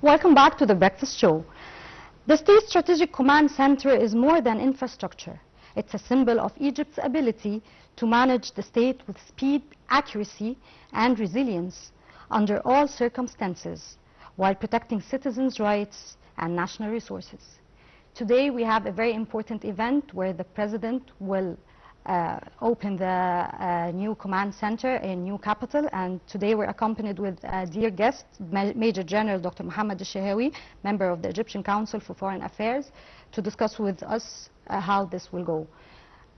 Welcome back to the Breakfast Show. The State Strategic Command Center is more than infrastructure. It's a symbol of Egypt's ability to manage the state with speed, accuracy, and resilience under all circumstances, while protecting citizens' rights and national resources. Today we have a very important event where the President will open the new command center in new capital, and today we're accompanied with a dear guest, Major General Dr. Mohamad Shahawy, member of the Egyptian Council for Foreign Affairs, to discuss with us how this will go.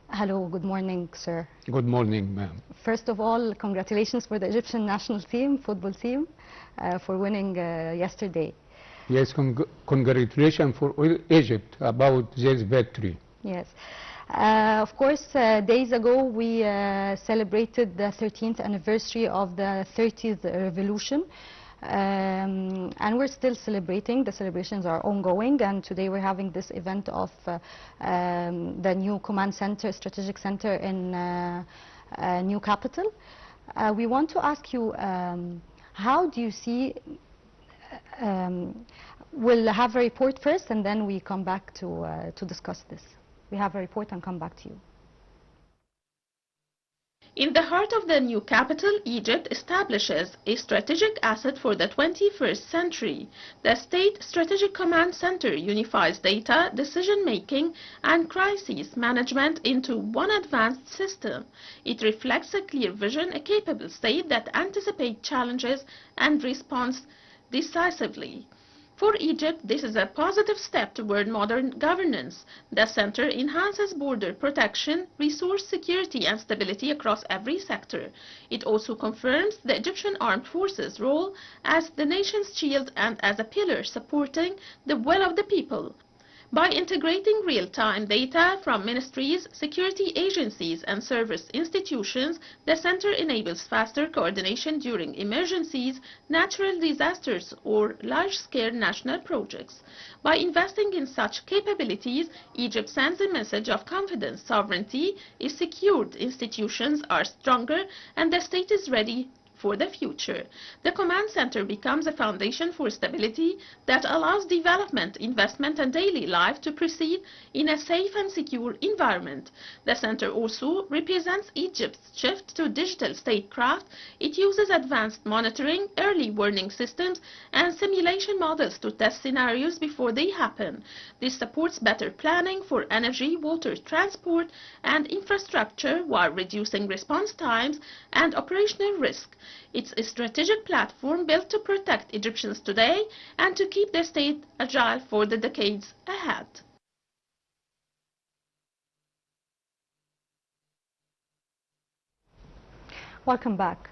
Hello, good morning, sir. Good morning, ma'am. First of all, congratulations for the Egyptian national team, football team, for winning yesterday. Yes, congratulations for Egypt about this victory. Yes. Of course, days ago we celebrated the 13th anniversary of the 30th revolution, and we're still celebrating. The celebrations are ongoing, and today we're having this event of the new command center, strategic center in new capital. We want to ask you, how do you see, we'll have a report first and then we come back to discuss this. We have a report and come back to you. In the heart of the new capital, Egypt establishes a strategic asset for the 21st century. The State Strategic Command Center unifies data, decision-making, and crisis management into one advanced system. It reflects a clear vision, a capable state that anticipates challenges and responds decisively. For Egypt, this is a positive step toward modern governance. The center enhances border protection, resource security and stability across every sector. It also confirms the Egyptian armed forces' role as the nation's shield and as a pillar supporting the will of the people. By integrating real-time data from ministries, security agencies, and service institutions, the center enables faster coordination during emergencies, natural disasters, or large-scale national projects. By investing in such capabilities, Egypt sends a message of confidence. Sovereignty is secured, institutions are stronger, and the state is ready for the future. The command center becomes a foundation for stability that allows development, investment, and daily life to proceed in a safe and secure environment. The center also represents Egypt's shift to digital statecraft. It uses advanced monitoring, early warning systems, and simulation models to test scenarios before they happen. This supports better planning for energy, water, transport, and infrastructure while reducing response times and operational risk. It's a strategic platform built to protect Egyptians today and to keep the state agile for the decades ahead. Welcome back.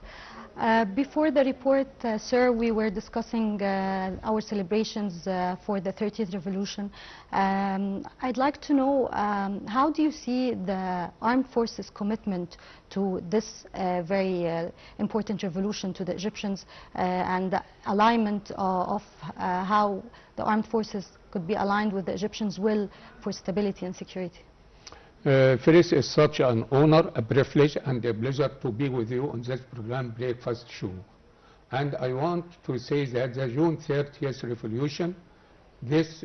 Before the report, sir, we were discussing our celebrations for the 30th revolution. I'd like to know, how do you see the armed forces' commitment to this very important revolution to the Egyptians, and the alignment of how the armed forces could be aligned with the Egyptians' will for stability and security? First, it's such an honor, a privilege, and a pleasure to be with you on this program, Breakfast Show. And I want to say that the June 30th revolution, this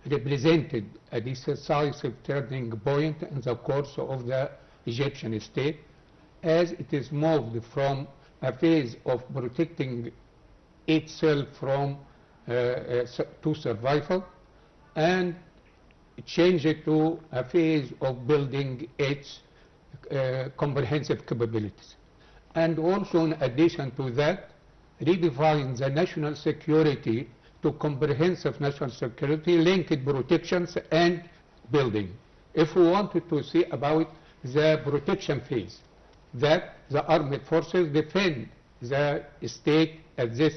represented a decisive turning point in the course of the Egyptian state, as it is moved from a phase of protecting itself from to survival, and change it to a phase of building its comprehensive capabilities. And also, in addition to that, redefine the national security to comprehensive national security, linked protections and building. If we wanted to see about the protection phase, that the armed forces defend the state at this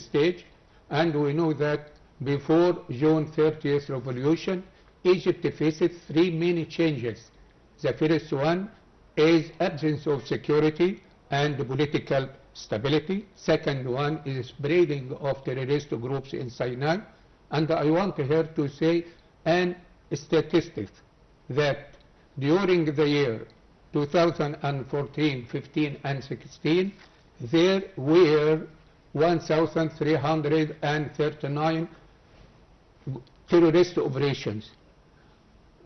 stage, and we know that before June 30th revolution, Egypt faces three main changes. The first one is absence of security and political stability. Second one is spreading of terrorist groups in Sinai. And I want here to say an statistics that during the year 2014, 15, and 16, there were 1,339 terrorist operations.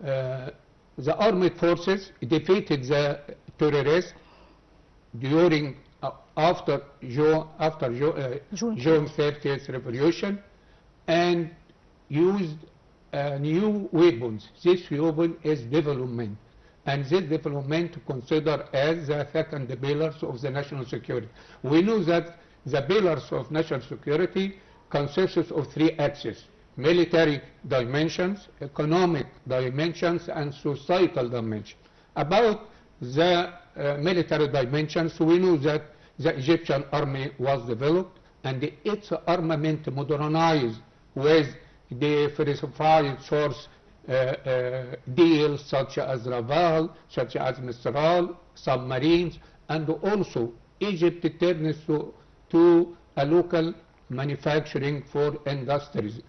The armed forces defeated the terrorists during after June 30th revolution and used new weapons. This weapon is development, and this development considered as the second pillars of the national security. We know that the pillars of national security consists of three axes: military dimensions, economic dimensions, and societal dimensions. About the military dimensions, we know that the Egyptian army was developed and its armament modernized with diversified source deals such as Raval, such as Mistral, submarines, and also Egypt turns to a local manufacturing for industries.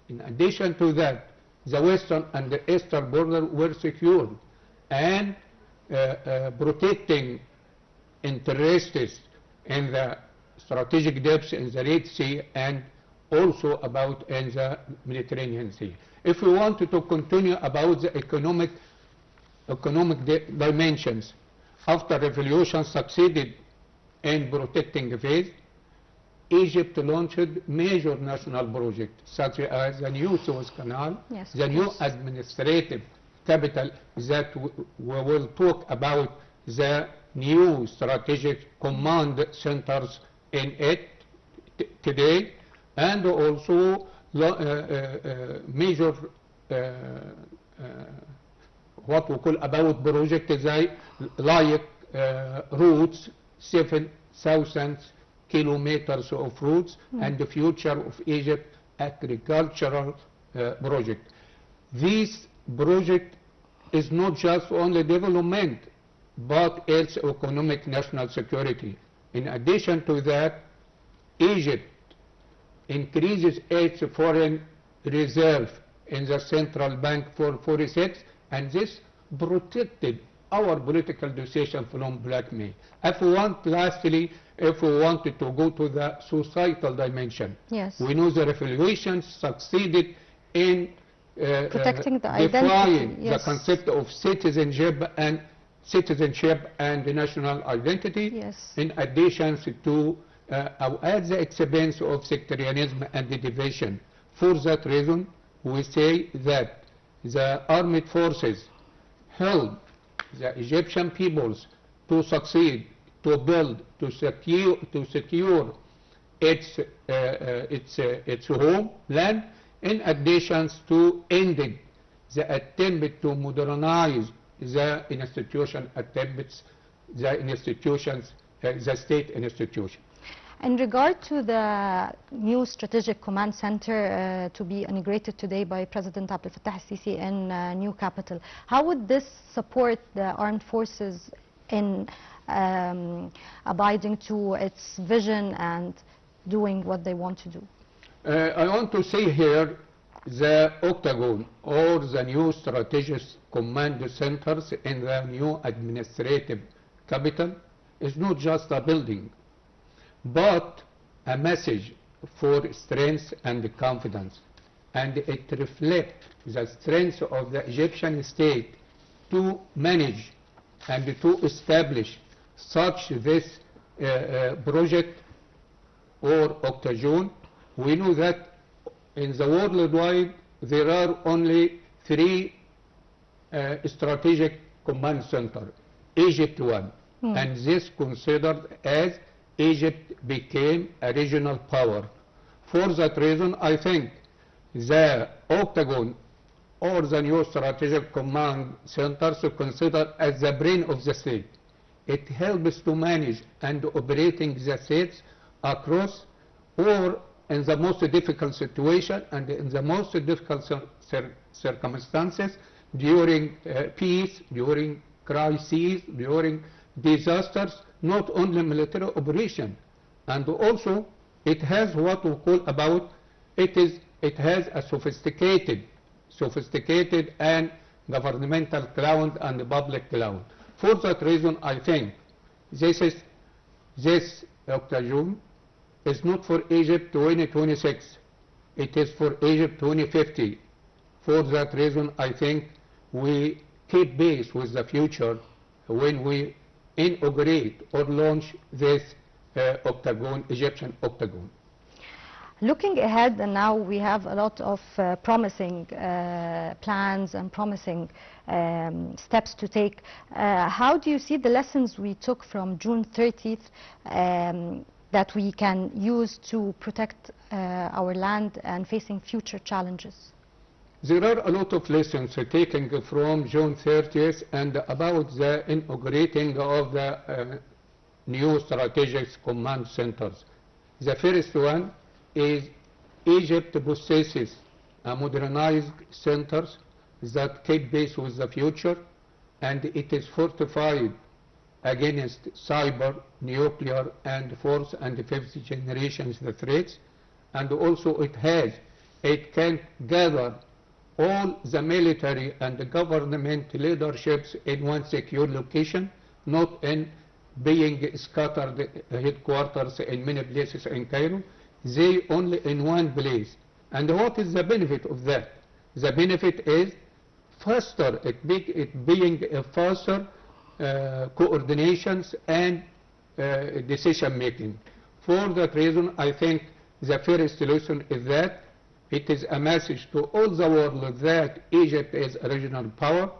In addition to that, the western and the eastern border were secured, and protecting interests in the strategic depths in the Red Sea and also about in the Mediterranean Sea. If we wanted to continue about the economic dimensions, after revolution succeeded in protecting the faith, Egypt launched major national projects such as the new Suez Canal, the new administrative capital that we will talk about, the new strategic command centers in it today, and also major what we call about projects like routes, 7,000 kilometers of routes, and the future of Egypt agricultural project. This project is not just only development, but it's economic national security. In addition to that, Egypt increases its foreign reserve in the central bank for 46, and this protected our political decision from blackmail. If we want, lastly, if we wanted to go to the societal dimension, we know the revolution succeeded in protecting the defying the concept of citizenship and the national identity, in addition to at the expense of sectarianism and the division. For that reason, we say that the armed forces helped the Egyptian peoples to succeed, to build, to secure its homeland, in addition to ending the attempt to modernize the the state institutions. In regard to the new strategic command center to be integrated today by President Abdel Fattah al-Sisi in new capital, how would this support the armed forces in abiding to its vision and doing what they want to do? I want to say here the octagon or the new strategic command centers in the new administrative capital is not just a building, but a message for strength and confidence, and it reflects the strength of the Egyptian state to manage and to establish such this project or octagon. We know that in the worldwide there are only 3 strategic command centers. Egypt one, and this considered as Egypt became a regional power. For that reason, I think the octagon or the new strategic command centers are considered as the brain of the state. It helps to manage and operating the states across or in the most difficult situation and in the most difficult circumstances, during peace, during crises, during disasters, not only military operation. And also it has what we call about, it has a sophisticated and governmental cloud and public cloud. For that reason, I think this octagon is not for Egypt 2026. It is for Egypt 2050. For that reason, I think we keep pace with the future when we inaugurate or launch this octagon, Egyptian octagon. Looking ahead, and now we have a lot of promising plans and promising steps to take. How do you see the lessons we took from June 30th that we can use to protect our land and facing future challenges? There are a lot of lessons taken from June 30th and about the inaugurating of the new strategic command centers. The first one is Egypt possesses a modernized centers that keep pace with the future, and it is fortified against cyber, nuclear, and fourth and fifth generations threats, and also it can gather all the military and the government leaderships in one secure location, not in being scattered headquarters in many places in Cairo. They only in one place. And what is the benefit of that? The benefit is faster, it being a faster coordinations and decision making. For that reason, I think the first solution is that it is a message to all the world that Egypt is a regional power,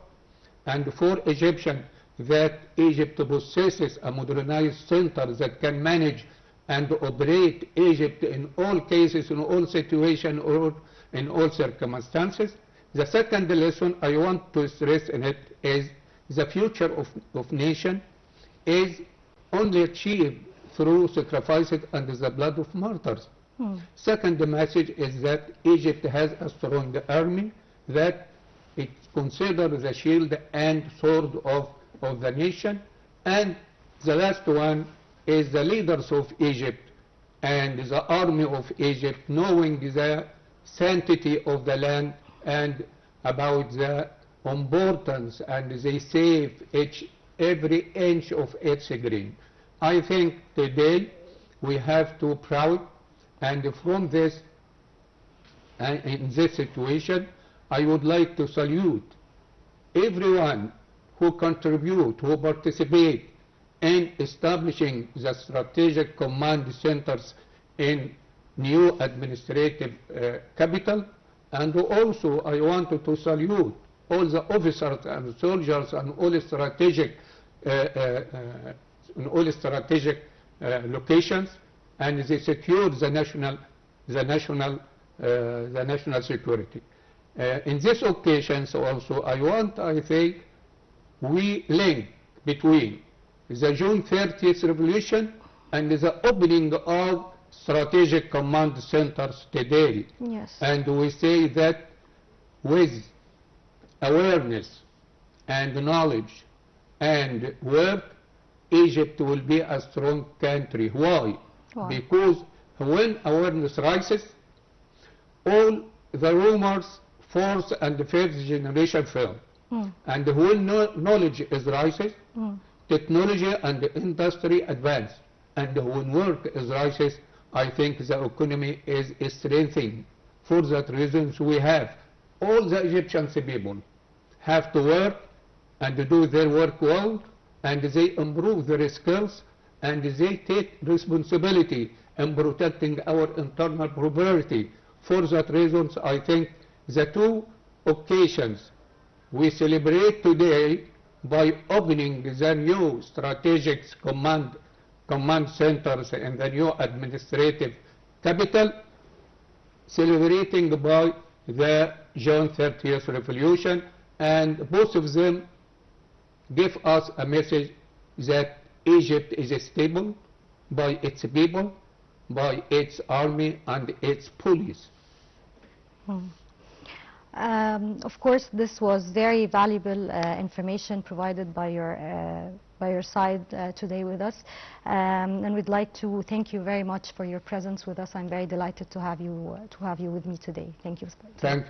and for Egyptians that Egypt possesses a modernized center that can manage and operate Egypt in all cases, in all situations, or in all circumstances. The second lesson I want to stress in it is the future of nation is only achieved through sacrifices and the blood of martyrs. Second message is that Egypt has a strong army, that it considers the shield and sword of the nation. And the last one is the leaders of Egypt and the army of Egypt, knowing the sanctity of the land and about the importance, and they save every inch of its green. I think today we have to proud, and from this, in this situation, I would like to salute everyone who contribute, who participate in establishing the strategic command centers in new administrative capital. And also I wanted to salute all the officers and soldiers and all strategic locations, and they secured the national security. In this occasion also I think we link between the June 30th revolution and the opening of strategic command centers today. Yes. And we say that with awareness and knowledge and work, Egypt will be a strong country. Why? Because when awareness rises, all the rumors, fourth and fifth generation fail. And when knowledge is rises, technology and industry advance. And when work is rises, I think the economy is strengthening. For that reason, we have all the Egyptian people have to work and do their work well, and they improve their skills, and they take responsibility in protecting our internal property. For that reason, I think the two occasions we celebrate today by opening the new strategic command centers in the new administrative capital, celebrating by the June 30th revolution, and both of them give us a message that Egypt is stable by its people, by its army and its police. Of course, this was very valuable information provided by your side today with us, and we'd like to thank you very much for your presence with us. I'm very delighted to have you with me today. Thank you. Thank you.